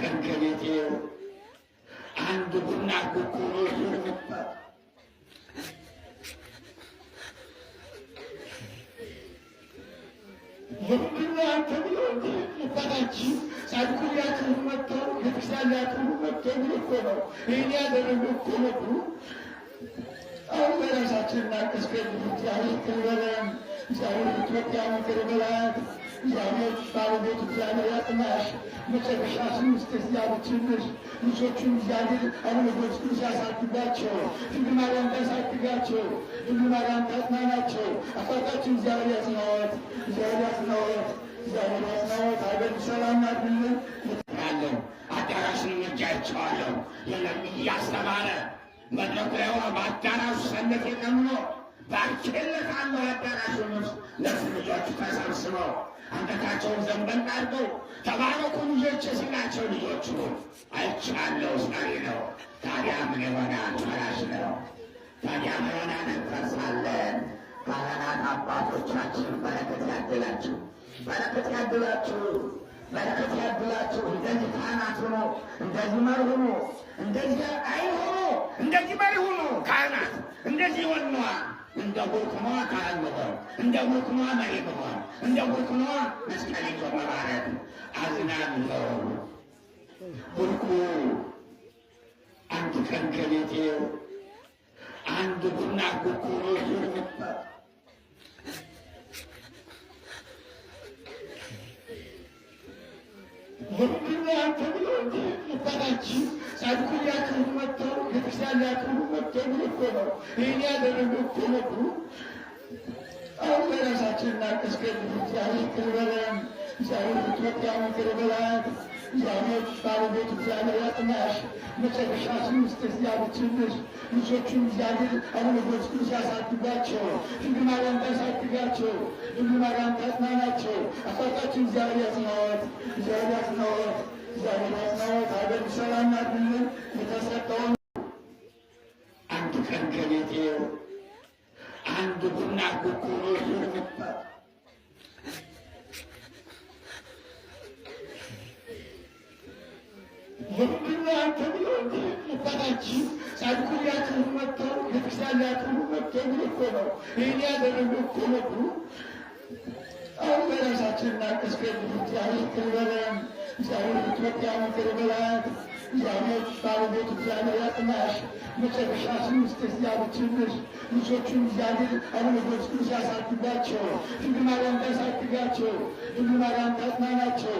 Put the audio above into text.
ቀን ከቤቴ አንድ ቡና ኩኩሎ መጣ። የቡና አንተ ብሎ ባታችን ሳድኩያችሁ መጥተው ቤተክርስቲያናችሁ መጥተው ብሎ እኮ ነው ይህን ያደረገ እኮ ነበሩ። አሁን በራሳችን እናቀስቀል እግዚአብሔር ክብረን እግዚአብሔር ኢትዮጵያ ምክር በላት እግዚአብሔር ባለቤት እግዚአብሔር ያጥናሽ መጨረሻሽን ውስጥ እግዚአብሔር ልጆቹን እግዚአብሔር አቡነ ቅዱስ ያሳድጋቸው፣ ድንግል ማርያም ታሳድጋቸው፣ ድንግል ማርያም ታጽናናቸው። አባታችን እግዚአብሔር ያጽናዎት፣ እግዚአብሔር ያጽናዎት፣ እግዚአብሔር ያጽናዎት። ሀገር ሰላም አድርግልን። ያለው አዳራሹን እጃቸዋለሁ የለም እያስተማረ መድረኩ ላይ ሆኖ በአዳራሹ ሰነት የቀምኖ ባርኬለታለሁ። አዳራሹን ለሱ ልጆቹ ተሰብስበው አንገታቸውን ዘንበል አድርገው ተባረኩ ልጆች ሲላቸው ልጆቹ አይቻለሁ ዛሬ ነው። ታዲያ ምን ይሆናል? ፈራሽ ነው። ታዲያ ምን ሆናል? እንፈርሳለን። ካህናት አባቶቻችን በረከት ያድላችሁ፣ በረከት ያድላችሁ፣ በረከት ያድላችሁ። እንደዚህ ካህናት ሆኖ እንደዚህ መሪ ሆኖ እንደዚህ አይሆኑ እንደዚህ መሪ ሆኖ ካህናት እንደዚህ ወኗ እንደ ቡርክኗ ካህን መሆን፣ እንደ ቡርክኗ መሪ መሆን፣ እንደ ቡርክኗ መስቀል ይዞ መባረክ አዝናለሁ። ቡርኩ አንድ ቀን ከቤቴ አንድ ቡና ኩኩሎ መጣ። የቡና አንተ ብሎ ባታችን ሳድኩያችሁ መጥተው ቤተክርስቲያናችሁ መጥተው ብሎ እኮ ነው ይህን ያደረገ እኮ ነበሩ። አሁን በራሳችን እናቀስቀል እግዚአብሔር ክብረን እግዚአብሔር ኢትዮጵያ ምክር በላት እግዚአብሔር ባለቤት እግዚአብሔር ያጥናሽ መጨረሻሽን ውስጥ እግዚአብሔር ልጆቹን እግዚአብሔር አቡነ ቅዱስ ያሳድጋቸው፣ ድንግል ማርያም ታሳድጋቸው፣ ድንግል ማርያም ታጽናናቸው። አባታችን እግዚአብሔር ያጽናዎት፣ እግዚአብሔር ያጽናዎት፣ እግዚአብሔር ያጽናዎት። ሀገር ሰላም አድርግልን። የተሰጠውን አንድ ቀን ከቤቴ አንድ ቡና ኩኩሎ መጣ። የቡና አንተ ብሎ ባታችን ሳድኩያችሁ መጥተው ቤተክርስቲያናችሁ መጥተው ብሎ እኮ ነው ይህን ያደረገ እኮ ነበሩ። አሁን በራሳችን እናቀስቀል እግዚአብሔር ክብረን እግዚአብሔር ኢትዮጵያ ምክር በላት እግዚአብሔር ባለቤት እግዚአብሔር ያጥናሽ መጨረሻሽን ውስጥ እግዚአብሔር ልጆቹን እግዚአብሔር አቡነ ቅዱስ ያሳድጋቸው፣ ድንግል ማርያም ታሳድጋቸው፣ ድንግል ማርያም ታጽናናቸው።